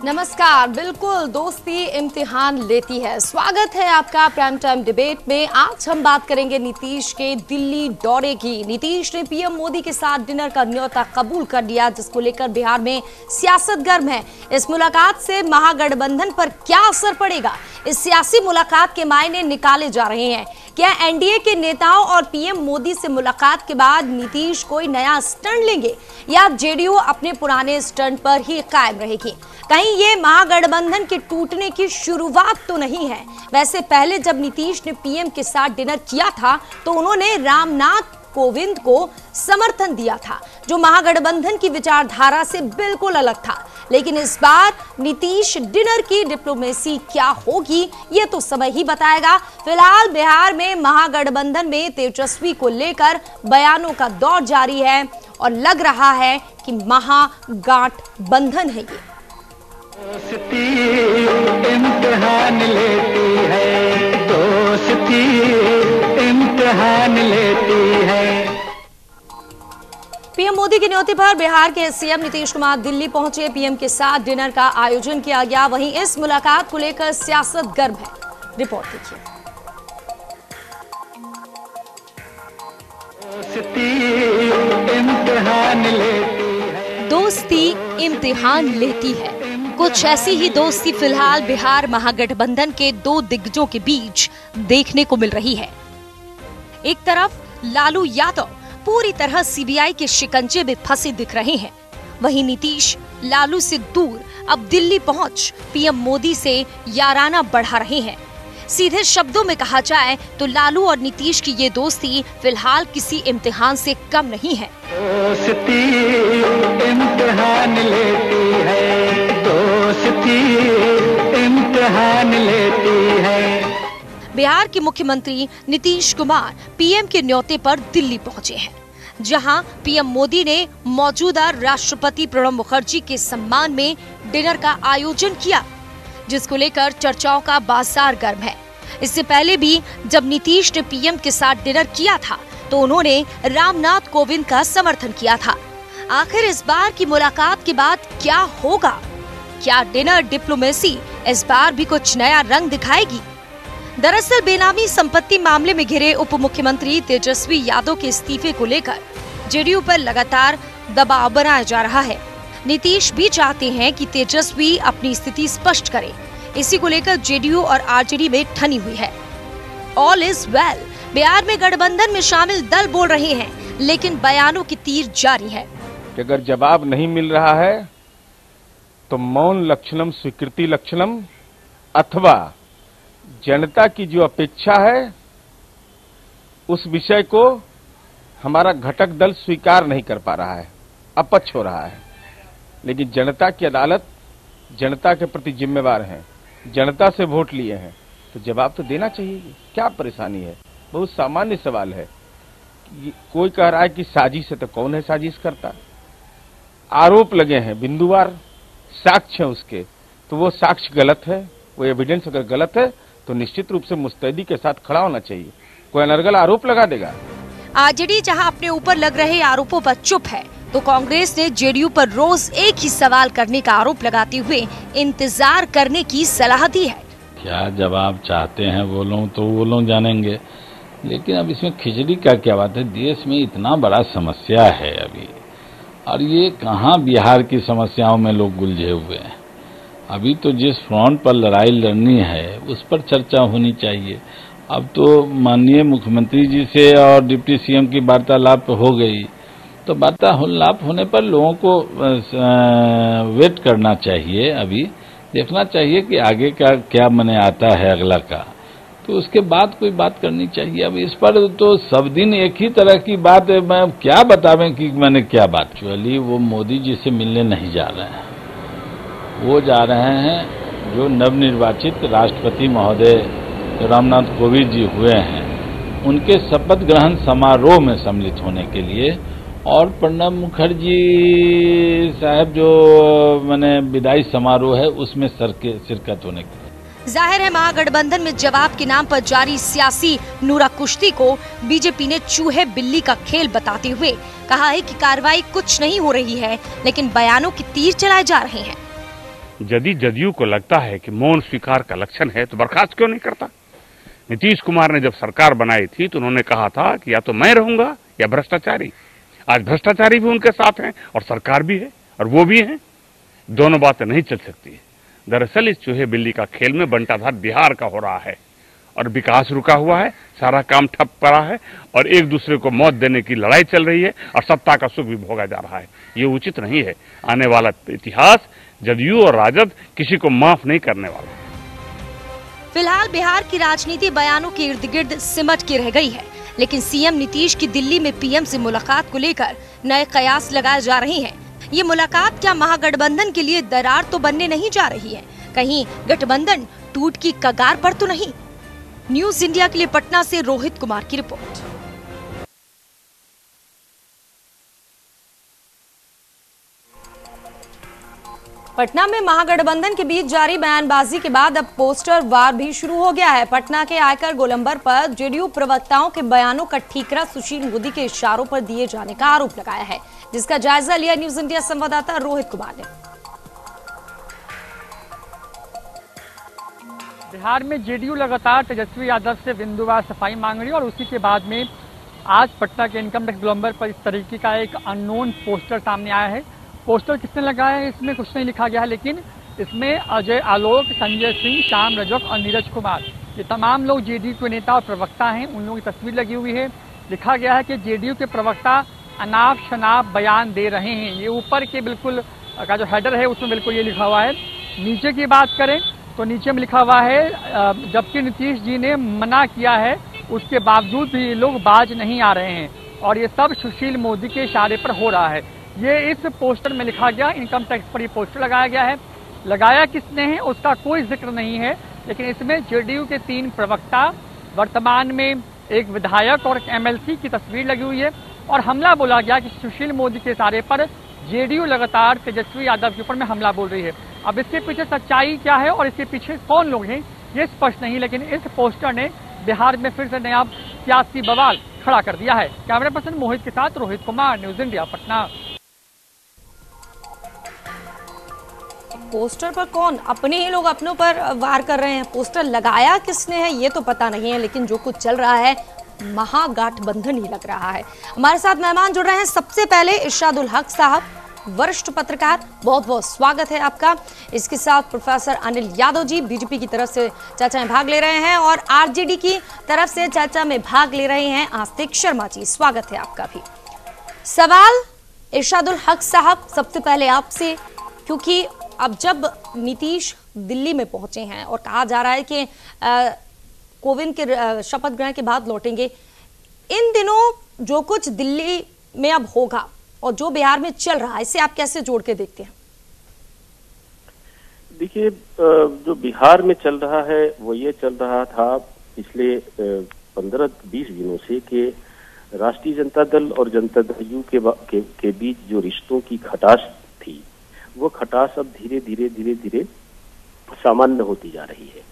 नमस्कार। बिल्कुल दोस्ती इम्तिहान लेती है। स्वागत है आपका प्राइम टाइम डिबेट में। आज हम बात करेंगे नीतीश के दिल्ली दौरे की। नीतीश ने पीएम मोदी के साथ डिनर का न्योता कबूल कर लिया, जिसको लेकर बिहार में सियासत गर्म है। इस मुलाकात से महागठबंधन पर क्या असर पड़ेगा? इस सियासी मुलाकात के मायने निकाले जा रहे हैं। क्या एनडीए के नेताओं और पीएम मोदी से मुलाकात के बाद नीतीश कोई नया स्टंट लेंगे या जेडीयू अपने पुराने स्टंट पर ही कायम रहेगी? कहीं ये महागठबंधन के टूटने की शुरुआत तो नहीं है। वैसे पहले जब नीतीश ने पीएम के साथ डिनर किया था तो उन्होंने रामनाथ कोविंद को समर्थन दिया था, जो महागठबंधन की विचारधारा से बिल्कुल अलग था। लेकिन इस बार नीतीश डिनर की डिप्लोमेसी क्या होगी, ये तो समय ही बताएगा। फिलहाल बिहार में महागठबंधन में तेजस्वी को लेकर बयानों का दौर जारी है और लग रहा है कि महागठबंधन है ये। दोस्ती इम्तिहान लेती है, दोस्ती इम्तिहान लेती है। पीएम मोदी के न्योते पर बिहार के सीएम नीतीश कुमार दिल्ली पहुंचे। पीएम के साथ डिनर का आयोजन किया गया। वहीं इस मुलाकात को लेकर सियासत गर्म है। रिपोर्ट देखिए। दोस्ती इम्तिहान लेती है, दोस्ती इम्तिहान लेती है। कुछ ऐसी ही दोस्ती फिलहाल बिहार महागठबंधन के दो दिग्गजों के बीच देखने को मिल रही है। एक तरफ लालू यादव पूरी तरह सीबीआई के शिकंजे में फंसे दिख रहे हैं। वहीं नीतीश लालू से दूर अब दिल्ली पहुंच पीएम मोदी से याराना बढ़ा रहे हैं। सीधे शब्दों में कहा जाए तो लालू और नीतीश की ये दोस्ती फिलहाल किसी इम्तिहान से कम नहीं है। दोस्ती इम्तिहान लेती है, दोस्ती इम्तिहान लेती है। बिहार के मुख्यमंत्री नीतीश कुमार पीएम के न्योते पर दिल्ली पहुंचे हैं, जहां पीएम मोदी ने मौजूदा राष्ट्रपति प्रणब मुखर्जी के सम्मान में डिनर का आयोजन किया, जिसको लेकर चर्चाओं का बाजार गर्म है। इससे पहले भी जब नीतीश ने पीएम के साथ डिनर किया था तो उन्होंने रामनाथ कोविंद का समर्थन किया था। आखिर इस बार की मुलाकात के बाद क्या होगा? क्या डिनर डिप्लोमेसी इस बार भी कुछ नया रंग दिखाएगी? दरअसल बेनामी संपत्ति मामले में घिरे उप मुख्यमंत्री तेजस्वी यादव के इस्तीफे को लेकर जेडीयू पर लगातार दबाव बनाया जा रहा है। नीतीश भी चाहते हैं कि तेजस्वी अपनी स्थिति स्पष्ट करे। इसी को लेकर जेडीयू और आरजेडी में ठनी हुई है। All is well. बिहार में गठबंधन में शामिल दल बोल रहे हैं, लेकिन बयानों की तीर जारी है। अगर जवाब नहीं मिल रहा है तो मौन लक्षणम स्वीकृति लक्षणम, अथवा जनता की जो अपेक्षा है उस विषय को हमारा घटक दल स्वीकार नहीं कर पा रहा है, अपक्ष हो रहा है। लेकिन जनता की अदालत जनता के प्रति जिम्मेवार है, जनता से वोट लिए हैं तो जवाब तो देना चाहिए। क्या परेशानी है? बहुत सामान्य सवाल है। कोई कह रहा है कि साजिश है, तो कौन है साजिश करता? आरोप लगे हैं, बिंदुवार साक्ष्य है उसके, तो वो साक्ष्य गलत है, वो एविडेंस अगर गलत है तो निश्चित रूप से मुस्तैदी के साथ खड़ा होना चाहिए। कोई अनर्गल आरोप लगा देगा। आरजेडी जहां अपने ऊपर लग रहे आरोपों पर चुप है, तो कांग्रेस ने जेडीयू पर रोज एक ही सवाल करने का आरोप लगाते हुए इंतजार करने की सलाह दी है। क्या जवाब चाहते हैं वो लोग तो वो लोग जानेंगे, लेकिन अब इसमें खिचड़ी का क्या बात है? देश में इतना बड़ा समस्या है अभी, और ये कहाँ बिहार की समस्याओं में लोग उलझे हुए हैं। अभी तो जिस फ्रंट पर लड़ाई लड़नी है उस पर चर्चा होनी चाहिए। अब तो माननीय मुख्यमंत्री जी से और डिप्टी सीएम की वार्तालाप हो गई, तो वार्तालाप होने पर लोगों को वेट करना चाहिए। अभी देखना चाहिए कि आगे का क्या मने आता है अगला का, तो उसके बाद कोई बात करनी चाहिए। अब इस पर तो सब दिन एक ही तरह की बात है, मैं क्या बतावें कि मैंने क्या बात। एक्चुअली वो मोदी जी से मिलने नहीं जा रहे हैं, वो जा रहे हैं जो नवनिर्वाचित राष्ट्रपति महोदय रामनाथ कोविंद जी हुए हैं, उनके शपथ ग्रहण समारोह में सम्मिलित होने के लिए, और प्रणब मुखर्जी साहब जो मैंने विदाई समारोह है उसमें शिरकत होने के लिए। जाहिर है महागठबंधन में जवाब के नाम पर जारी सियासी नूरा कुश्ती को बीजेपी ने चूहे बिल्ली का खेल बताते हुए कहा है कि कार्रवाई कुछ नहीं हो रही है, लेकिन बयानों की तीर चलाए जा रहे हैं। यदि जदयू को लगता है कि मौन स्वीकार का लक्षण है तो बर्खास्त क्यों नहीं करता? नीतीश कुमार ने जब सरकार बनाई थी तो उन्होंने कहा था कि या तो मैं रहूंगा या भ्रष्टाचारी। आज भ्रष्टाचारी भी उनके साथ हैं और सरकार भी है और वो भी है। दोनों बातें नहीं चल सकती है। दरअसल इस चूहे बिल्ली का खेल में बंटाधार बिहार का हो रहा है और विकास रुका हुआ है, सारा काम ठप पड़ा है और एक दूसरे को मौत देने की लड़ाई चल रही है और सत्ता का सुख भी भोगा जा रहा है। ये उचित नहीं है। आने वाला इतिहास जदयू और राजद किसी को माफ नहीं करने वाला। फिलहाल बिहार की राजनीति बयानों के इर्द गिर्द सिमट के रह गई है, लेकिन सीएम नीतीश की दिल्ली में पीएम से मुलाकात को लेकर नए कयास लगाए जा रहे हैं। ये मुलाकात क्या महागठबंधन के लिए दरार तो बनने नहीं जा रही है? कहीं गठबंधन टूट की कगार पर तो नहीं? न्यूज इंडिया के लिए पटना से रोहित कुमार की रिपोर्ट। पटना में महागठबंधन के बीच जारी बयानबाजी के बाद अब पोस्टर वार भी शुरू हो गया है। पटना के आयकर गोलंबर पर जेडीयू प्रवक्ताओं के बयानों का ठीकरा सुशील मोदी के इशारों पर दिए जाने का आरोप लगाया है, जिसका जायजा लिया न्यूज इंडिया संवाददाता रोहित कुमार ने। बिहार में जेडीयू लगातार तेजस्वी यादव से बिंदुवार सफाई मांग रही है और उसी के बाद में आज पटना के इनकम टैक्स गोलंबर पर इस तरीके का एक अननोन पोस्टर सामने आया है। पोस्टर किसने लगाया है इसमें कुछ नहीं लिखा गया है, लेकिन इसमें अजय आलोक, संजय सिंह, श्याम रजक और नीरज कुमार, ये तमाम लोग जेडीयू के नेता और प्रवक्ता हैं। उन लोगों की तस्वीर लगी हुई है। लिखा गया है कि जेडीयू के प्रवक्ता अनाप शनाप बयान दे रहे हैं। ये ऊपर के बिल्कुल का जो हेडर है उसमें बिल्कुल ये लिखा हुआ है। नीचे की बात करें तो नीचे में लिखा हुआ है जबकि नीतीश जी ने मना किया है उसके बावजूद भी ये लोग बाज नहीं आ रहे हैं और ये सब सुशील मोदी के इशारे पर हो रहा है। ये इस पोस्टर में लिखा गया। इनकम टैक्स पर ये पोस्टर लगाया गया है। लगाया किसने है उसका कोई जिक्र नहीं है, लेकिन इसमें जेडीयू के 3 प्रवक्ता, वर्तमान में एक विधायक और एक एमएलसी की तस्वीर लगी हुई है और हमला बोला गया कि सुशील मोदी के इशारे पर जेडीयू लगातार तेजस्वी यादव के ऊपर में हमला बोल रही है। अब इसके पीछे सच्चाई क्या है और इसके पीछे कौन लोग हैं ये स्पष्ट नहीं, लेकिन इस पोस्टर ने बिहार में फिर से नया सियासी बवाल खड़ा कर दिया है। कैमरा पर्सन मोहित के साथ Rohit Kumar, news India, Patna. Poster पर कौन? अपने ही लोग अपनों पर वार कर रहे हैं। पोस्टर लगाया किसने है ये तो पता नहीं है, लेकिन जो कुछ चल रहा है महागठबंधन ही लग रहा है। हमारे साथ मेहमान जुड़ रहे हैं। सबसे पहले इरशादुल हक साहब, वरिष्ठ पत्रकार, बहुत बहुत स्वागत है आपका। इसके साथ प्रोफेसर अनिल यादव जी बीजेपी की तरफ से चर्चा में भाग ले रहे हैं और आरजेडी की तरफ से चर्चा में भाग ले रहे हैं आस्तिक शर्मा जी, स्वागत है आपका भी। सवाल इरशादुल हक साहब सबसे पहले आपसे, क्योंकि अब जब नीतीश दिल्ली में पहुंचे हैं और कहा जा रहा है कि कोविंद के शपथ ग्रहण के बाद लौटेंगे, इन दिनों जो कुछ दिल्ली में अब होगा और जो बिहार में चल रहा है, इसे आप कैसे जोड़ के देखते हैं? देखिए, जो बिहार में चल रहा है वो ये चल रहा था पिछले 15-20 दिनों से कि राष्ट्रीय जनता दल और जनता दल यू के बीच जो रिश्तों की खटास थी, वो खटास अब धीरे धीरे सामान्य होती जा रही है।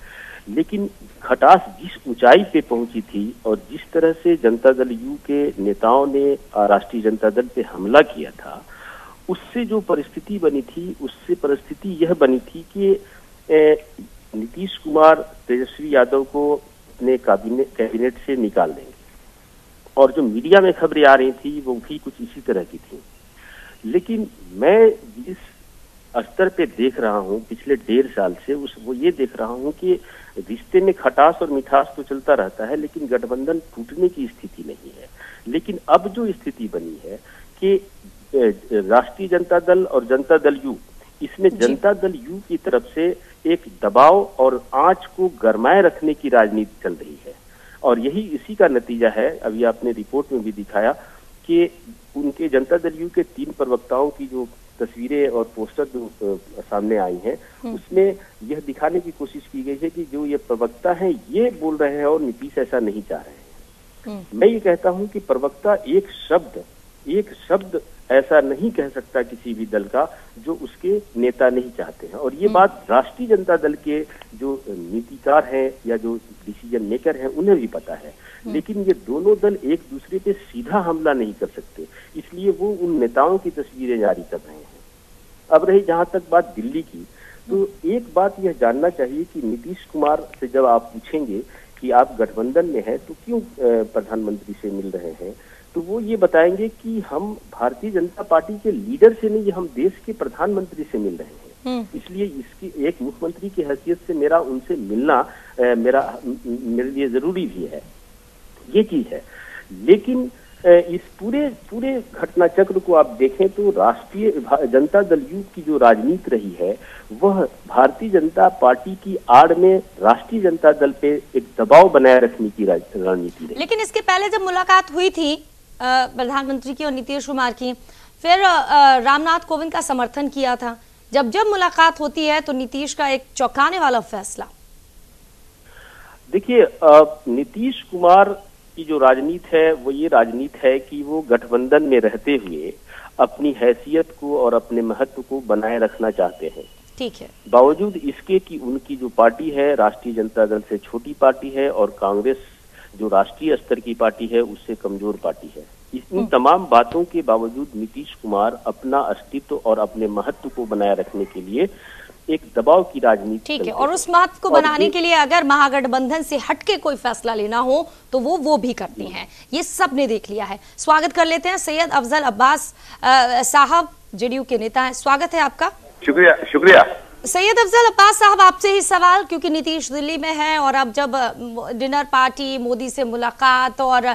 लेकिन खटास जिस ऊंचाई पे पहुंची थी और जिस तरह से जनता दल यू के नेताओं ने राष्ट्रीय जनता दल पे हमला किया था, उससे जो परिस्थिति बनी थी, उससे परिस्थिति यह बनी थी कि नीतीश कुमार तेजस्वी यादव को अपने कैबिनेट से निकाल देंगे और जो मीडिया में खबरें आ रही थी वो भी कुछ इसी तरह की थी। लेकिन मैं जिस स्तर पे देख रहा हूँ पिछले 1.5 साल से, वो ये देख रहा हूँ कि रिश्ते में खटास और मिठास तो चलता रहता है, लेकिन गठबंधन टूटने की स्थिति नहीं है। लेकिन अब जो स्थिति बनी है कि राष्ट्रीय जनता दल और जनता दल यू, इसमें जनता दल यू की तरफ से एक दबाव और आंच को गरमाए रखने की राजनीति चल रही है और यही इसी का नतीजा है। अभी आपने रिपोर्ट में भी दिखाया कि उनके जनता दल यू के 3 प्रवक्ताओं की जो तस्वीरें और पोस्टर जो सामने आई हैं, उसमें यह दिखाने की कोशिश की गई है कि जो ये प्रवक्ता हैं ये बोल रहे हैं और नीतीश ऐसा नहीं चाह रहे हैं। मैं ये कहता हूं कि प्रवक्ता एक शब्द ऐसा नहीं कह सकता किसी भी दल का जो उसके नेता नहीं चाहते हैं, और ये बात राष्ट्रीय जनता दल के जो नीतिकार हैं या जो डिसीजन मेकर हैं उन्हें भी पता है। लेकिन ये दोनों दल एक दूसरे पे सीधा हमला नहीं कर सकते, इसलिए वो उन नेताओं की तस्वीरें जारी कर रहे हैं। अब रही जहां तक बात दिल्ली की, तो एक बात यह जानना चाहिए कि नीतीश कुमार से जब आप पूछेंगे कि आप गठबंधन में हैं तो क्यों प्रधानमंत्री से मिल रहे हैं, तो वो ये बताएंगे कि हम भारतीय जनता पार्टी के लीडर से नहीं, हम देश के प्रधानमंत्री से मिल रहे हैं। इसलिए इसकी एक मुख्यमंत्री की हैसियत से मेरा उनसे मिलना मेरे लिए जरूरी भी है, ये चीज है। लेकिन इस पूरे घटना चक्र को आप देखें तो राष्ट्रीय जनता दल यू की जो राजनीति रही है वह भारतीय जनता पार्टी की आड़ में राष्ट्रीय जनता दल पे एक दबाव बनाए रखने की रणनीति रही। लेकिन इसके पहले जब मुलाकात हुई थी प्रधानमंत्री की और नीतीश कुमार की, फिर रामनाथ कोविंद का समर्थन किया था। जब मुलाकात होती है तो नीतीश का एक चौंकाने वाला फैसला। देखिए, नीतीश कुमार की जो राजनीति है वो ये राजनीति है कि वो गठबंधन में रहते हुए अपनी हैसियत को और अपने महत्व को बनाए रखना चाहते हैं। ठीक है। बावजूद इसके कि उनकी जो पार्टी है राष्ट्रीय जनता दल से छोटी पार्टी है और कांग्रेस जो राष्ट्रीय स्तर की पार्टी है उससे कमजोर पार्टी है। इन तमाम बातों के बावजूद नीतीश कुमार अपना अस्तित्व और अपने महत्व को बनाए रखने के लिए एक दबाव की राजनीति। ठीक है, और उस महत्व को बनाने के लिए अगर महागठबंधन से हटके कोई फैसला लेना हो तो वो भी करती हैं, ये सब ने देख लिया है। स्वागत कर लेते हैं सैयद अफजल अब्बास साहब, जेडीयू के नेता हैं, स्वागत है आपका। शुक्रिया। सैयद अफजल अब्बास साहब, आपसे ही सवाल, क्योंकि नीतीश दिल्ली में है और अब जब डिनर पार्टी, मोदी से मुलाकात और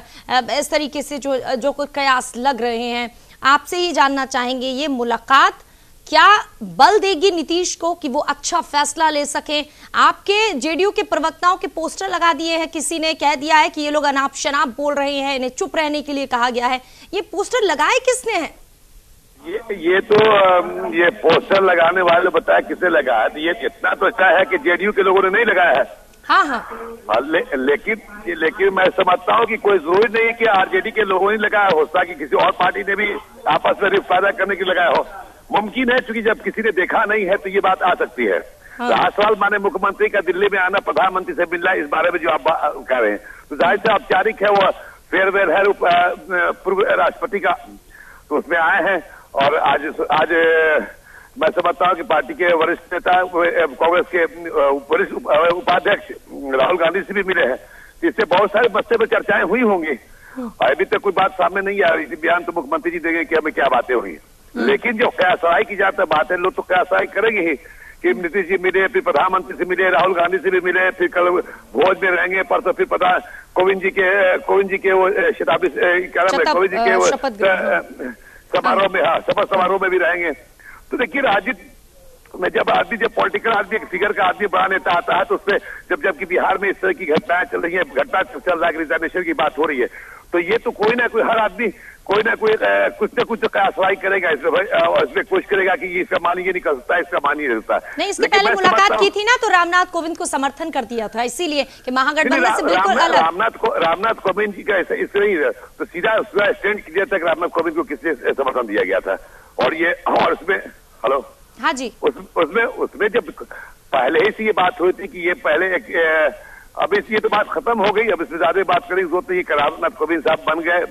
इस तरीके से जो कुछ कयास लग रहे हैं, आपसे ही जानना चाहेंगे ये मुलाकात क्या बल देगी नीतीश को कि वो अच्छा फैसला ले सके? आपके जेडीयू के प्रवक्ताओं के पोस्टर लगा दिए हैं, किसी ने कह दिया है कि ये लोग अनाप शनाप बोल रहे हैं, इन्हें चुप रहने के लिए कहा गया है। ये पोस्टर लगाए किसने हैं? ये पोस्टर लगाने वाले बताया किसे लगाया, तो ये इतना तो अच्छा है कि जेडीयू के लोगों ने नहीं लगाया है। हाँ। लेकिन मैं समझता हूँ कि कोई जरूरी नहीं है कि आरजेडी के लोगों ने लगाया हो, ताकि किसी और पार्टी ने भी आपस में फायदा करने के लिए लगाया हो। मुमकिन है, क्योंकि जब किसी ने देखा नहीं है तो ये बात आ सकती है। राष्ट्रपाल माने मुख्यमंत्री का दिल्ली में आना, प्रधानमंत्री से मिलना, इस बारे में जो आप कह रहे हैं, तो जाहिर से औपचारिक है, वो फेयरवेल है पूर्व राष्ट्रपति का, तो उसमें आए हैं। और आज मैं समझता हूँ कि पार्टी के वरिष्ठ नेता, कांग्रेस के वरिष्ठ उपाध्यक्ष राहुल गांधी से भी मिले हैं, तो इससे बहुत सारे मसले पर चर्चाएं हुई होंगी। अभी तक कोई बात सामने नहीं आ रही थी, बयान तो मुख्यमंत्री जी देंगे कि हमें क्या बातें हुई। लेकिन जो कयासराई की जाती है बातें, लोग तो कयासराई करेंगे ही कि नीतीश जी मिले, फिर प्रधानमंत्री से मिले, राहुल गांधी से भी मिले, फिर कल भोज में रहेंगे, परसों फिर कोविंद जी के वो शताब्दी क्या नाम है, कोविंद जी के वो समारोह में, हाँ, शपथ समारोह में भी रहेंगे। तो देखिए, राजनीति में जब पॉलिटिकल आदमी, एक फिगर का आदमी, बड़ा नेता आता है, तो उसमें जबकि बिहार में इस तरह की घटनाएं चल रही है, घटना चल रहा है, रिजार्वेशन की बात हो रही है, तो ये तो कोई ना कोई, हर आदमी कोई ना कोई कुछ न कुछ कयासराई करेगा इसमें कोशिश करेगा कि इसका मान ये नहीं कर सकता, इसका मान ये रहता है। नहीं, इसके पहले मुलाकात की थी ना, तो रामनाथ कोविंद को समर्थन कर दिया था, इसीलिए कि महागठबंधन से बिल्कुल अलग। रामनाथ कोविंद जी का इससे नहीं, तो सीधा स्टैंड क्लियर तक रामनाथ कोविंद को किससे समर्थन दिया गया था। और उसमें हेलो, हाँ जी, उसमें जब पहले ही से ये बात हुई थी कि ये पहले अब ये तो बात खत्म हो गई, अब इससे ज्यादा बात करेंगे तो ये रामनाथ कोविंद साहब बन गए।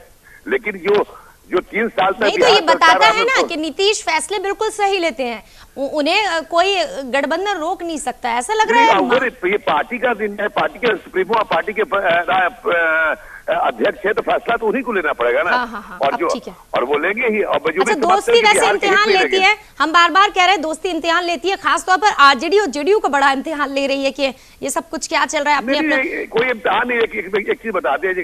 लेकिन जो 3 साल तक नहीं, तो ये बताता है ना कि नीतीश फैसले बिल्कुल सही लेते हैं, उन्हें कोई गठबंधन रोक नहीं सकता, ऐसा लग रहा है। तो ये पार्टी का दिन है, पार्टी के सुप्रीमो, पार्टी के अध्यक्ष है, तो फैसला तो उन्हीं को लेना पड़ेगा ना। हाँ, और वो लेंगे ही। और अच्छा, दोस्ती वैसे इम्तिहान लेती है, हम बार बार कह रहे हैं दोस्ती इम्तिहान लेती है, खासतौर पर आरजेडी और जेडीयू का बड़ा इम्तिहान ले रही है कि ये सब कुछ क्या चल रहा है अपने अपने। कोई इम्तिहान नहीं। एक चीज बता दें,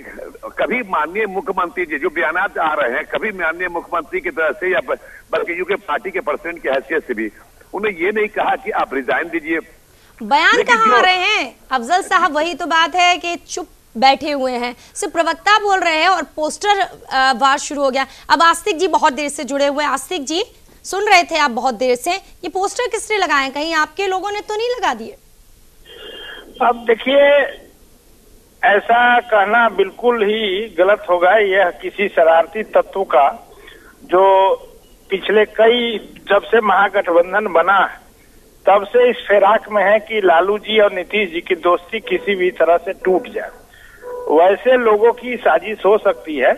कभी माननीय मुख्यमंत्री जी जो बयानात आ रहे हैं, कभी माननीय मुख्यमंत्री की तरफ से या बल्कि यूके पार्टी के प्रेसिडेंट की हैसियत से भी उन्हें ये नहीं कहा कि आप रिजाइन दीजिए। बयान कहाँ आ रहे हैं अफजल साहब? वही तो बात है कि चुप बैठे हुए हैं, सिर्फ प्रवक्ता बोल रहे हैं और पोस्टर वार शुरू हो गया। अब आस्तिक जी बहुत देर से जुड़े हुए हैं। आस्तिक जी, सुन रहे थे आप बहुत देर से, ये पोस्टर किसने लगाए? कहीं आपके लोगों ने तो नहीं लगा दिए? अब देखिए, ऐसा कहना बिल्कुल ही गलत होगा। यह किसी शरारती तत्व का, जो पिछले जब से महागठबंधन बना तब से इस फिराक में है कि लालू जी और नीतीश जी की दोस्ती किसी भी तरह से टूट जाए। वैसे लोगों की साजिश हो सकती है।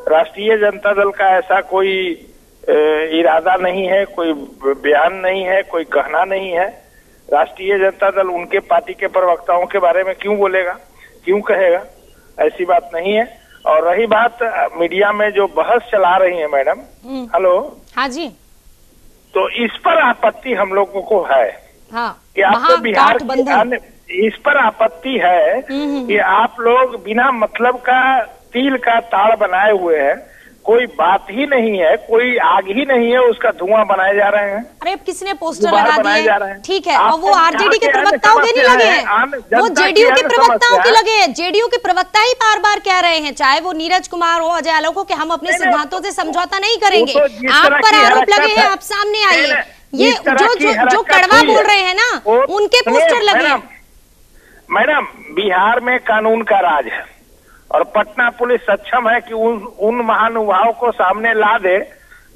राष्ट्रीय जनता दल का ऐसा कोई इरादा नहीं है, कोई बयान नहीं है, कोई कहना नहीं है। राष्ट्रीय जनता दल उनके पार्टी के प्रवक्ताओं के बारे में क्यों बोलेगा, क्यों कहेगा? ऐसी बात नहीं है। और रही बात मीडिया में जो बहस चला रही है मैडम, हेलो, हाँ जी, तो इस पर आपत्ति हम लोगों को है। हाँ, कि आपको बिहार की इस पर आपत्ति है कि आप लोग बिना मतलब का तिल का ताड़ बनाए हुए हैं, कोई बात ही नहीं है, कोई आग ही नहीं है, उसका धुआं बनाए जा रहे हैं। अरे अब किसी ने पोस्टर लगा दिए, ठीक है, और वो आरजेडी के प्रवक्ताओं के नहीं लगे हैं, वो जेडीयू के प्रवक्ताओं के लगे हैं। जेडीयू के प्रवक्ता ही बार बार कह रहे हैं, चाहे वो नीरज कुमार हो, अजय आलोक हो, कि हम अपने सिद्धांतों से समझौता नहीं करेंगे। आप पर आरोप लगे हैं, आप सामने आइए। ये जो कड़वा बोल रहे हैं ना, उनके पोस्टर लगे हैं। मैडम, बिहार में कानून का राज है और पटना पुलिस सक्षम है कि उन महानुभावों को सामने ला दे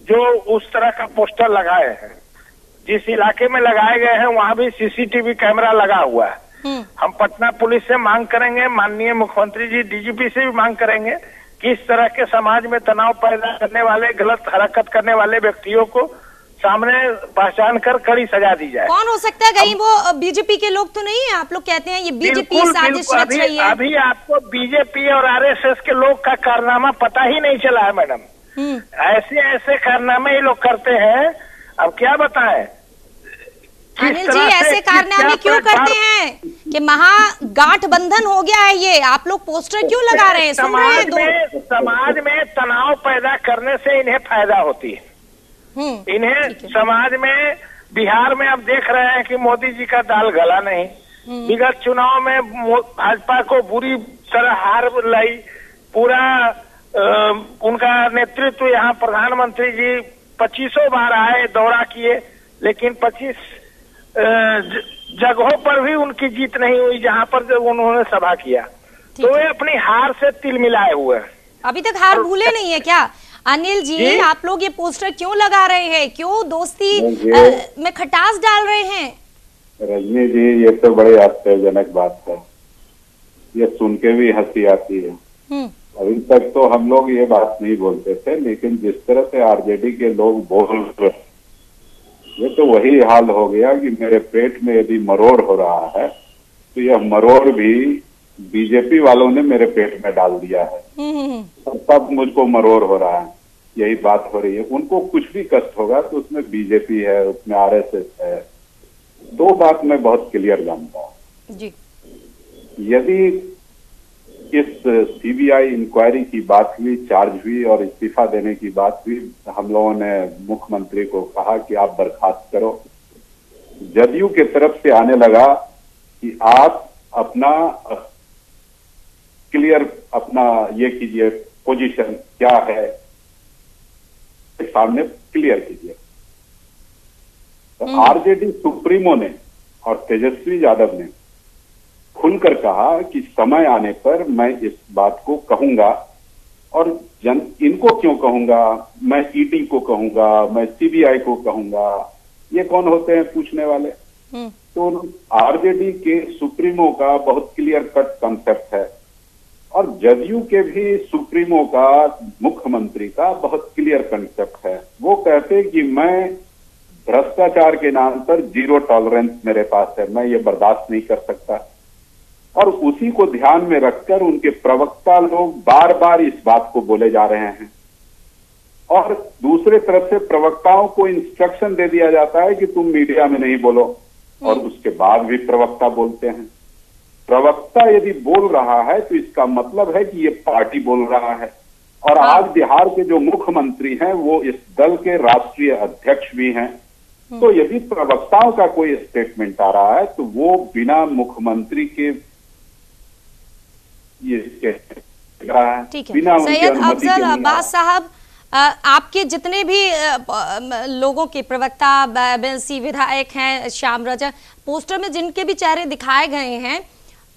जो उस तरह का पोस्टर लगाए हैं। जिस इलाके में लगाए गए हैं वहां भी सीसीटीवी कैमरा लगा हुआ है। हम पटना पुलिस से मांग करेंगे, माननीय मुख्यमंत्री जी डीजीपी से भी मांग करेंगे कि इस तरह के समाज में तनाव पैदा करने वाले, गलत हरकत करने वाले व्यक्तियों को सामने पहचान कर कड़ी सजा दी जाए। कौन हो सकता है? कहीं वो बीजेपी के लोग तो नहीं है? आप लोग कहते हैं ये बीजेपी साजिश रच रही है। अभी आपको बीजेपी और आरएसएस के लोग का कारनामा पता ही नहीं चला है मैडम। ऐसे ऐसे कारनामे ये लोग करते हैं, अब क्या बताएं। अनिल जी, ऐसे कारनामे क्यों करते हैं कि महागठबंधन हो गया है ये? आप लोग पोस्टर क्यों लगा रहे हैं? समाज में तनाव पैदा करने से इन्हें फायदा होती है। इन्हें समाज में, बिहार में अब देख रहे हैं कि मोदी जी का दाल गला नहीं। विगत चुनाव में भाजपा को बुरी तरह हार लाई। पूरा उनका नेतृत्व, यहाँ प्रधानमंत्री जी 25 बार आए, दौरा किए, लेकिन 25 जगहों पर भी उनकी जीत नहीं हुई जहां पर उन्होंने सभा किया। तो वे अपनी हार से तिल मिलाए हुए हैं। अभी तक हार भूले नहीं है क्या? अनिल जी, आप लोग ये पोस्टर क्यों लगा रहे हैं? क्यों दोस्ती में खटास डाल रहे हैं? रजनी जी, ये तो बड़ी आश्चर्यजनक बात है। ये सुन के भी हंसी आती है। अभी तक तो हम लोग ये बात नहीं बोलते थे, लेकिन जिस तरह से आरजेडी के लोग बोल रहे, ये तो वही हाल हो गया कि मेरे पेट में यदि मरोड़ हो रहा है तो यह मरोड़ भी बीजेपी वालों ने मेरे पेट में डाल दिया है। तब मुझको मरोड़ हो रहा है, यही बात हो रही है। उनको कुछ भी कष्ट होगा तो उसमें बीजेपी है, उसमें आरएसएस है। दो बात मैं बहुत क्लियर जानता हूँ जी। यदि इस सीबीआई इंक्वायरी की बात हुई, चार्ज हुई और इस्तीफा देने की बात हुई, हम लोगों ने मुख्यमंत्री को कहा कि आप बर्खास्त करो। जदयू के तरफ से आने लगा कि आप अपना क्लियर, अपना ये कीजिए, पोजीशन क्या है सामने क्लियर कीजिए। तो आरजेडी सुप्रीमो ने और तेजस्वी यादव ने खुलकर कहा कि समय आने पर मैं इस बात को कहूंगा। और इनको क्यों कहूंगा? मैं ईडी को कहूंगा, मैं सीबीआई को कहूंगा। ये कौन होते हैं पूछने वाले? तो आरजेडी के सुप्रीमो का बहुत क्लियर कट कंसेप्ट है और जदयू के भी सुप्रीमो का, मुख्यमंत्री का बहुत क्लियर कंसेप्ट है। वो कहते हैं कि मैं भ्रष्टाचार के नाम पर जीरो टॉलरेंस मेरे पास है, मैं ये बर्दाश्त नहीं कर सकता। और उसी को ध्यान में रखकर उनके प्रवक्ता लोग बार बार इस बात को बोले जा रहे हैं और दूसरे तरफ से प्रवक्ताओं को इंस्ट्रक्शन दे दिया जाता है कि तुम मीडिया में नहीं बोलो, और उसके बाद भी प्रवक्ता बोलते हैं। प्रवक्ता यदि बोल रहा है तो इसका मतलब है कि ये पार्टी बोल रहा है। और आज बिहार के जो मुख्यमंत्री हैं वो इस दल के राष्ट्रीय अध्यक्ष भी हैं। तो यदि प्रवक्ताओं का कोई स्टेटमेंट आ रहा है तो वो बिना मुख्यमंत्री के ठीक है। सैयद अफजल अब्बास साहब, आपके जितने भी लोगों के प्रवक्ता, BNC विधायक हैं, श्याम रजक, पोस्टर में जिनके भी चेहरे दिखाए गए हैं,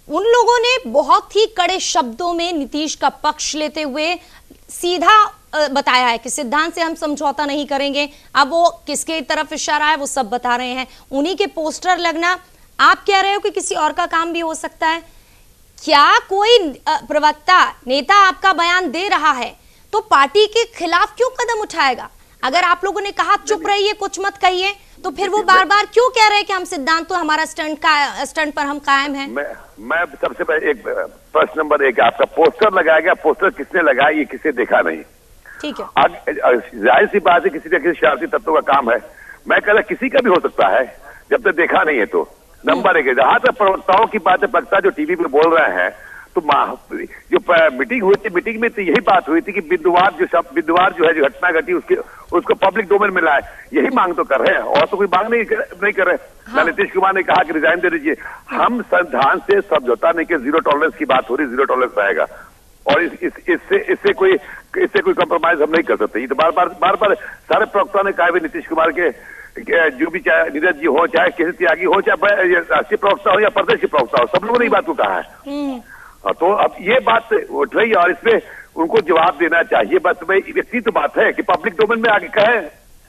उन लोगों ने बहुत ही कड़े शब्दों में नीतीश का पक्ष लेते हुए सीधा बताया है कि सिद्धांत से हम समझौता नहीं करेंगे। अब वो किसके तरफ इशारा है वो सब बता रहे हैं। उन्हीं के पोस्टर लगना, आप कह रहे हो कि किसी और का काम भी हो सकता है। क्या कोई प्रवक्ता, नेता आपका बयान दे रहा है तो पार्टी के खिलाफ क्यों कदम उठाएगा? अगर आप लोगों ने कहा चुप रहिए, कुछ मत कहिए, तो फिर वो बार बार क्यों कह रहे हैं कि हम सिद्धांत तो हमारा स्टैंड पर हम कायम हैं? मैं सबसे पहले एक प्रश्न नंबर 1, आपका पोस्टर लगाया गया, पोस्टर किसने लगाया ये किसी देखा नहीं। ठीक है, जाहिर सी बात है किसी न किसी शरारती तत्वों का काम है। मैं कह रहा किसी का भी हो सकता है जब तक देखा नहीं है तो। नंबर 1, जहां तक प्रवक्ताओं की बात है, प्रवक्ता जो टीवी पे बोल रहे हैं, तो जो मीटिंग हुई थी, मीटिंग में तो यही बात हुई थी कि बिंदुवार जो है जो घटना घटी उसको पब्लिक डोमेन में लाए, यही मांग तो कर रहे हैं और तो कोई मांग नहीं कर रहे। हाँ। नीतीश कुमार ने कहा कि रिजाइन दे दीजिए। हम संविधान से समझौता नहीं कि जीरो टॉलरेंस की बात हो रही, जीरो टॉलरेंस रहेगा और इससे कोई कंप्रोमाइज हम नहीं कर सकते। तो बार बार सारे प्रवक्ता ने कहा भी नीतीश कुमार के जो भी चाहे नीरज जी हो, चाहे किसी त्यागी हो, चाहे राष्ट्रीय प्रवक्ता हो या प्रदेश के प्रवक्ता हो, सब लोगों ने ये बात को कहा है। तो अब ये बात उठ रही है और इसमें उनको जवाब देना चाहिए। बस इतनी तो बात है कि पब्लिक डोमेन में आगे कहे,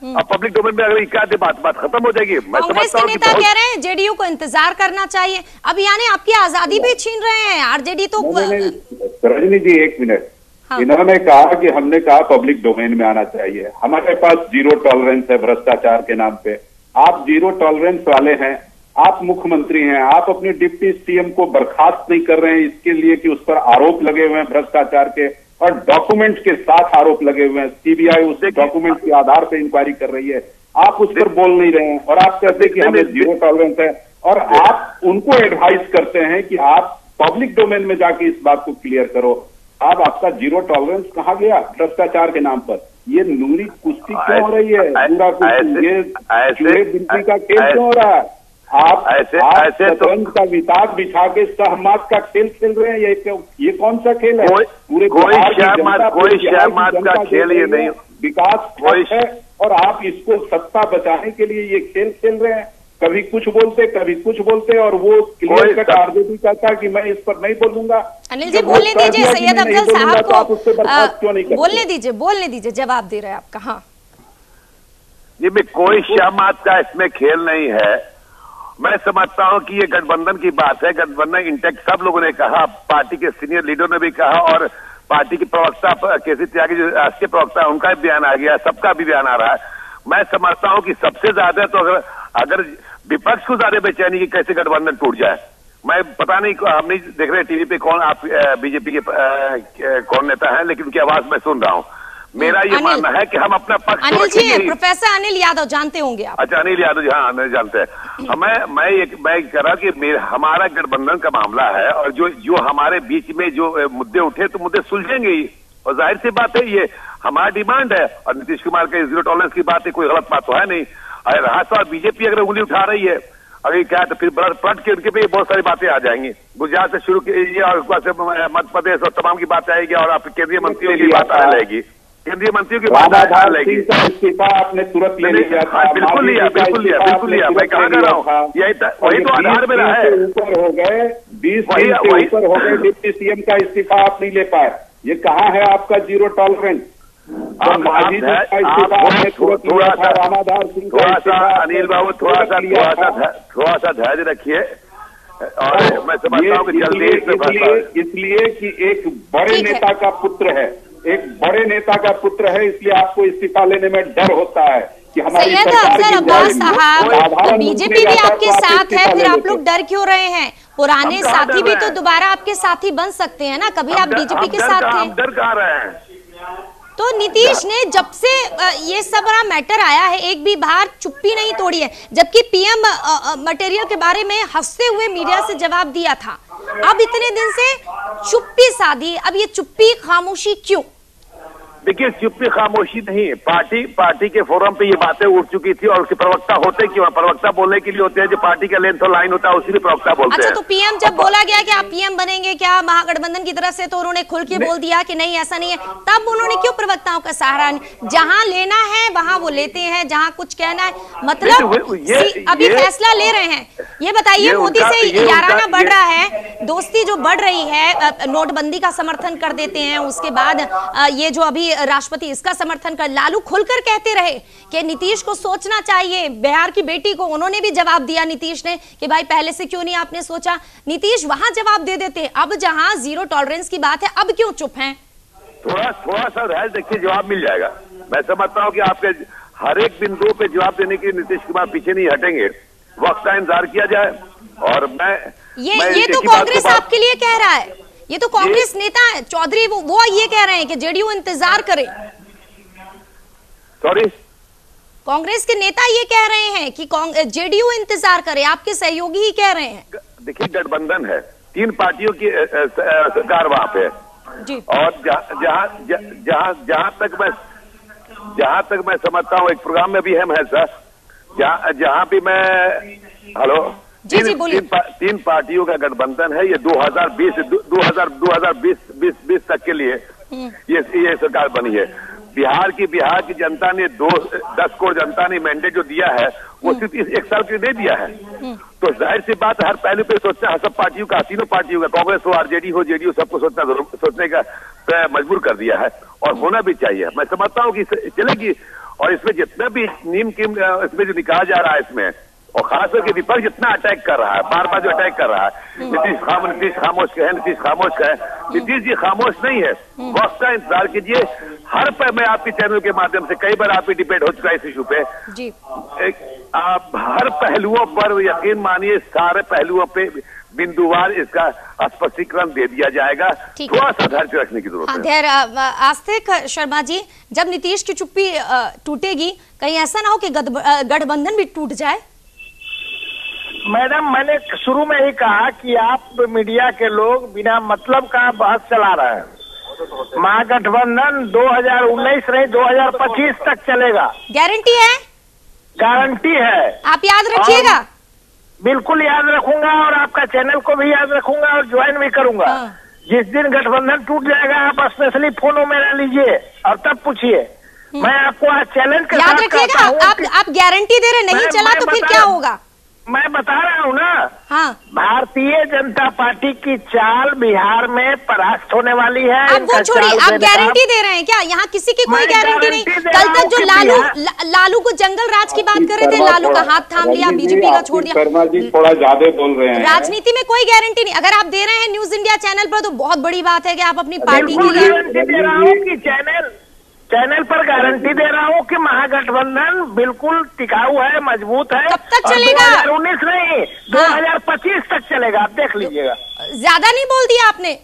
अब पब्लिक डोमेन में अगर क्या दे बात खत्म हो जाएगी। कांग्रेस के नेता कह रहे हैं जेडीयू को इंतजार करना चाहिए। अब यानी आपकी आजादी भी छीन रहे हैं आरजेडी तो। रजनी जी 1 मिनट, हाँ। इन्होंने कहा कि हमने कहा पब्लिक डोमेन में आना चाहिए। हमारे पास जीरो टॉलरेंस है भ्रष्टाचार के नाम पे। आप जीरो टॉलरेंस वाले हैं, आप मुख्यमंत्री हैं, आप अपने डिप्टी सीएम को बर्खास्त नहीं कर रहे हैं इसके लिए कि उस पर आरोप लगे हुए हैं भ्रष्टाचार के और डॉक्यूमेंट के साथ आरोप लगे हुए हैं। सीबीआई उस डॉक्यूमेंट के आधार पर इंक्वायरी कर रही है, आप उस पर बोल नहीं रहे हैं और आप कहते हैं कि हमें जीरो टॉलरेंस है और आप उनको एडवाइस करते हैं कि आप पब्लिक डोमेन में जाके इस बात को क्लियर करो। अब आपका जीरो टॉलरेंस कहाँ गया भ्रष्टाचार के नाम पर? ये नूरी कुश्ती क्यों हो रही है? ये बिल्कुल का खेल क्यों हो रहा है? आप शतरंज का विताक बिछा के सहमात का खेल खेल रहे हैं। ये कौन सा खेल है? पूरे कोई शहमात का खेल ये नहीं, विकास है और आप इसको सत्ता बचाने के लिए ये खेल खेल रहे हैं। कभी कुछ बोलते और वो क्लियर कट आरजेडी कहता कि मैं इस पर नहीं बोलूंगा। अनिल जी बोलने दीजिए, सैयद अफजल साहब को बोलने दीजिए, जवाब दे रहे हैं आपका। हाँ जी, कोई शहमात का इसमें खेल नहीं है। मैं समझता हूं कि ये गठबंधन की बात है, गठबंधन इंटेक्ट, सब लोगों ने कहा, पार्टी के सीनियर लीडर ने भी कहा और पार्टी की प्रवक्ता केसी त्यागी जो राष्ट्रीय प्रवक्ता है उनका भी बयान आ गया, सबका भी बयान आ रहा है। मैं समझता हूं कि सबसे ज्यादा तो अगर विपक्ष को ज्यादा बेचैनी की कैसे गठबंधन टूट जाए, मैं पता नहीं, हम नहीं देख रहे टीवी पे कौन आप बीजेपी के कौन नेता है, लेकिन उनकी आवाज मैं सुन रहा हूं। मेरा ये मानना है कि हम अपना पक्ष अनिल जी, प्रोफेसर अनिल यादव जानते होंगे आप? अच्छा, अनिल यादव जी, हाँ नहीं जानते हैं। मैं कह रहा कि हमारा गठबंधन का मामला है और जो हमारे बीच में जो मुद्दे उठे तो मुद्दे सुलझेंगे ही और जाहिर सी बात है ये हमारा डिमांड है। और नीतीश कुमार के जीरो टॉलरेंस की बात है, कोई गलत बात तो है नहीं। अगर राष्ट्र बीजेपी अगर उंगली उठा रही है अगर क्या तो फिर पलट के उनके पे बहुत सारी बातें आ जाएंगी। गुजरात से शुरू कीजिए और मध्य प्रदेश और तमाम की बात आएगी और आपके केंद्रीय मंत्रियों की बात आ जाएगी, केंद्रीय मंत्रियों की बात आ जाएगी। इस्तीफा आपने तुरंत ले लिया था। बिल्कुल लिया। मैं कहाँ कर रहा हूँ, वही तो आधार मेरा है। ऊपर हो गए 20 दिन से ऊपर हो गए, डिप्टी सीएम का इस्तीफा आप नहीं ले पाए। ये कहाँ है आपका जीरो टॉलरेंस? थोड़ा सा अनिल बाबू थोड़ा सा धैर्य रखिए और मैं समझता हूँ कि जल्दी इसलिए कि एक बड़े नेता का पुत्र है, इसलिए आपको इस्तीफा लेने में डर होता है कि हमारी सरकार साहब बीजेपी भी आपके साथ है, फिर आप लोग डर क्यों रहे हैं? पुराने साथी भी तो दोबारा आपके साथी बन सकते हैं ना, कभी आप बीजेपी के साथ थे। डर कहाँ रहे हैं? तो नीतीश ने जब से ये सब बड़ा मैटर आया है एक भी बार चुप्पी नहीं तोड़ी है, जबकि पीएम मटेरियल के बारे में हंसते हुए मीडिया से जवाब दिया था। अब इतने दिन से चुप्पी साधी, अब ये चुप्पी खामोशी क्यों? देखिए, चुप्पी खामोशी नहीं, पार्टी के फोरम पे ये बातें उठ चुकी थी और उसके प्रवक्ता होते क्यों? प्रवक्ता बोलने के लिए होते हैं, जो पार्टी का लेंथ और लाइन होता है उसी में प्रवक्ता बोलते हैं। अच्छा, तो पीएम जब बोला गया कि आप पीएम बनेंगे क्या महागठबंधन की तरफ से, तो उन्होंने खुल के बोल दिया कि नहीं ऐसा नहीं है, तब उन्होंने क्यों प्रवक्ताओं का सहारा? जहां लेना है वहां वो लेते हैं, जहां कुछ कहना है, मतलब अभी फैसला ले रहे हैं। ये बताइए, मोदी से याराना बढ़ रहा है, दोस्ती जो बढ़ रही है, नोटबंदी का समर्थन कर देते हैं, उसके बाद ये जो अभी राष्ट्रपति इसका समर्थन कर, लालू खुलकर कहते रहे कि नीतीश को सोचना चाहिए, बिहार की बेटी को उन्होंने भी जवाब दिया नीतीश ने कि भाई पहले से क्यों नहीं आपने सोचा। नीतीश वहां जवाब दे देते, अब जहां जीरो टॉलरेंस की बात है अब क्यों चुप हैं? थोड़ा सा धैर्य देखिए, जवाब मिल जाएगा। मैं समझता हूं कि आपके हर एक बिंदु पे जवाब देने के लिए नीतीश कुमार पीछे नहीं हटेंगे। वक्त का इंतजार किया जाए। और ये तो कांग्रेस आपके लिए कह रहा है, ये तो कांग्रेस नेता है चौधरी, वो ये कह रहे हैं कि जेडीयू इंतजार करे। सॉरी, कांग्रेस के नेता ये कह रहे हैं कि जेडीयू इंतजार करे, आपके सहयोगी ही कह रहे हैं। देखिए, गठबंधन है, 3 पार्टियों की सरकार वहां पे जी। और जहां तक मैं समझता हूँ, एक प्रोग्राम में भी है सर, जहां भी मैं हेलो जी जी बोलिए। 3 पार्टियों का गठबंधन है। ये 2020 तक के लिए ये सरकार बनी है। बिहार की जनता ने 10 करोड़ जनता ने मैंडेट जो दिया है वो सिर्फ 1 साल के लिए नहीं दिया है। तो जाहिर सी बात है, हर पहलू पे सोचना है, सब पार्टियों का, तीनों पार्टियों का, कांग्रेस हो, आरजेडी हो, जेडीयू, सबको सोचने का मजबूर कर दिया है और होना भी चाहिए। मैं समझता हूँ कि चलेगी। और इसमें जितना भी इसमें जो निकाला जा रहा है इसमें, और खास करके विपक्ष जितना अटैक कर रहा है, बार बार जो अटैक कर रहा है, नीतीश खामोश है, नीतीश खामोश है। नीतीश जी खामोश नहीं है, वक्त का इंतजार कीजिए। हर पर मैं आपके चैनल के माध्यम से कई बार आपकी डिबेट हो चुका है इस इशू पे जी। आप हर पहलुओं पर यकीन मानिए, सारे पहलुओं पे बिंदुवार इसका स्पष्टीकरण दे दिया जाएगा। थोड़ा सा धैर्य रखने की जरूरत है। धैर्य। आस्तिक शर्मा जी, जब नीतीश की चुप्पी टूटेगी, कहीं ऐसा ना हो कि गठबंधन भी टूट जाए? मैडम, मैंने शुरू में ही कहा कि आप मीडिया के लोग बिना मतलब का बहस चला रहे हैं। महागठबंधन 2019 नहीं 2025 तक चलेगा। गारंटी है? गारंटी है। आप याद रखिएगा। बिल्कुल याद रखूंगा, और आपका चैनल को भी याद रखूंगा और ज्वाइन भी करूंगा। जिस दिन गठबंधन टूट जाएगा, आप स्पेशली फोन मेरा लीजिए और तब पूछिए। मैं आपको आज चैलेंज के याद रखिएगा। आप गारंटी दे रहे, नहीं चला तो फिर क्या होगा? मैं बता रहा हूँ ना। हाँ। भारतीय जनता पार्टी की चाल बिहार में परास्त होने वाली है। आप वो छोड़िए, आप गारंटी दे रहे हैं क्या? यहाँ किसी की कोई गारंटी नहीं। कल तक जो लालू को जंगल राज की बात कर रहे थे, लालू का हाथ थाम लिया, बीजेपी का छोड़ दिया। शर्मा जी थोड़ा ज्यादा बोल रहे हैं। राजनीति में कोई गारंटी नहीं। अगर आप दे रहे हैं न्यूज इंडिया चैनल पर, तो बहुत बड़ी बात है कि आप अपनी पार्टी की गारंटी दे रहा हूँ कि चैनल पर गारंटी दे रहा हूँ कि महागठबंधन बिल्कुल टिकाऊ है, मजबूत है। कब तक चलेगा? 2019 नहीं 2025 तक चलेगा। आप देख लीजिएगा। ज्यादा नहीं बोल दिया आपने?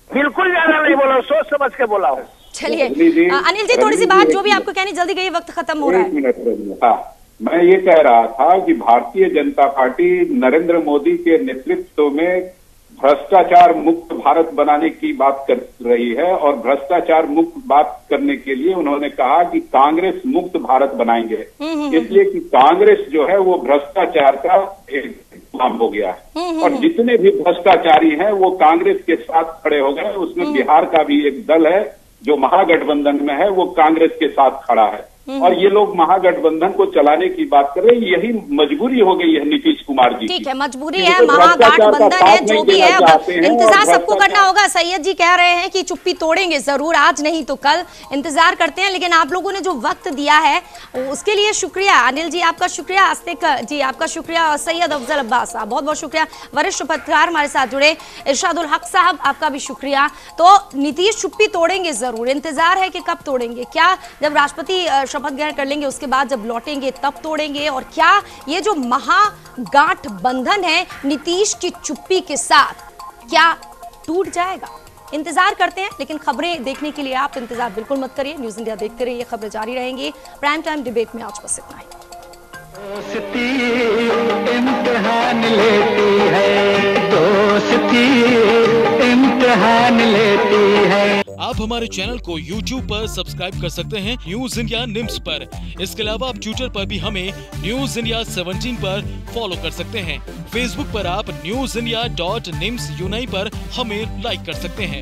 बिल्कुल ज्यादा नहीं बोला, सोच समझ के बोला हूँ। चलिए अनिल जी, थोड़ी सी बात जो भी आपको कहनी, जल्दी कहिए, वक्त खत्म हो रहा है। 1 मिनट। हाँ, मैं ये कह रहा था कि भारतीय जनता पार्टी नरेंद्र मोदी के नेतृत्व में भ्रष्टाचार मुक्त भारत बनाने की बात कर रही है, और भ्रष्टाचार मुक्त बात करने के लिए उन्होंने कहा कि कांग्रेस मुक्त भारत बनाएंगे। इसलिए कि कांग्रेस जो है वो भ्रष्टाचार का एक नाम हो गया है, और जितने भी भ्रष्टाचारी हैं वो कांग्रेस के साथ खड़े हो गए। उसमें बिहार का भी एक दल है जो महागठबंधन में है, वो कांग्रेस के साथ खड़ा है। और ये लोग महागठबंधन को चलाने की बात कर रहे हैं। यही मजबूरी हो गई है नीतीश कुमार जी। ठीक है, मजबूरी है, महागठबंधन है, जो भी है, अब इंतजार सबको करना होगा। सैयद जी कह रहे हैं कि चुप्पी तोड़ेंगे जरूर, आज नहीं तो कल, इंतजार करते हैं। लेकिन आप लोगों ने जो वक्त दिया है उसके लिए शुक्रिया। अनिल जी आपका शुक्रिया, आस्तिक जी आपका शुक्रिया, और सैयद अफजल अब्बास साहब बहुत बहुत शुक्रिया। वरिष्ठ पत्रकार हमारे साथ जुड़े, इरशादुल हक साहब आपका भी शुक्रिया। तो नीतीश चुप्पी तोड़ेंगे जरूर, इंतजार है कि कब तोड़ेंगे। क्या जब राष्ट्रपति शपथ ग्रहण कर लेंगे उसके बाद जब लौटेंगे तब तोड़ेंगे? और क्या ये जो महागठबंधन है नीतीश की चुप्पी के साथ, क्या टूट जाएगा? इंतजार करते हैं। लेकिन खबरें देखने के लिए आप इंतजार बिल्कुल मत करिए, न्यूज इंडिया देखते रहिए, खबरें जारी रहेंगी। प्राइम टाइम डिबेट में आज बस इतना ही। दोस्ती इम्तिहान लेती है, दोस्ती इम्तिहान लेती है। आप हमारे चैनल को YouTube पर सब्सक्राइब कर सकते हैं न्यूज इंडिया निम्स पर। इसके अलावा आप ट्विटर पर भी हमें न्यूज इंडिया 17 पर फॉलो कर सकते हैं। फेसबुक पर आप newsindia.nimsuni पर हमें लाइक कर सकते हैं।